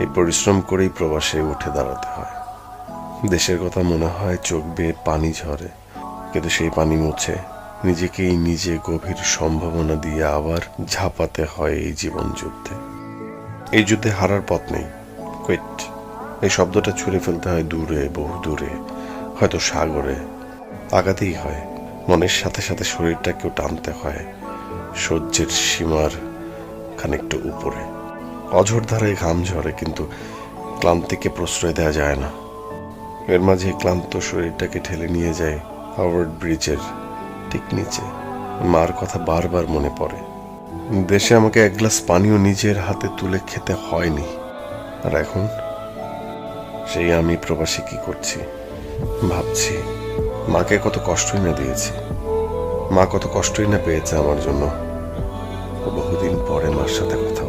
এই পরিশ্রম করেই প্রবাসে উঠে দাঁড়াতে হয়। দেশের কথা মনে হয় চোখ বেয়ে পানি ঝরে, কিন্তু সেই পানি মুছে নিজেকেই নিজে গভীর সম্ভাবনা দিয়ে আবার ঝাঁপাতে হয় এই জীবন যুদ্ধে। এই যুদ্ধে হারার পথ নেই। কুইট, এই শব্দটা ছুঁড়ে ফেলতে হয় দূরে, বহু দূরে, হয়তো সাগরে। আগাতেই হয়, মনের সাথে সাথে শরীরটাকেও টানতে হয় সহ্যের সীমার খানিকটা উপরে। অঝোর ধারায় ঘাম ঝরে, কিন্তু ক্লান্তিকে প্রশ্রয় দেওয়া যায় না। এর মাঝে ক্লান্ত শরীরটাকে ঠেলে নিয়ে যায় হাওয়ার্ড ব্রিজের ঠিক নিচে। মার কথা বারবার মনে পড়ে। দেশে আমাকে এক গ্লাস পানিও নিজের হাতে তুলে খেতে হয়নি, আর এখন সেই আমি প্রবাসী কি করছি ভাবছি। মাকে কত কষ্টই না দিয়েছি, মা কত কষ্টই না পেয়েছে আমার জন্য। বহুদিন পরে মার সাথে কথা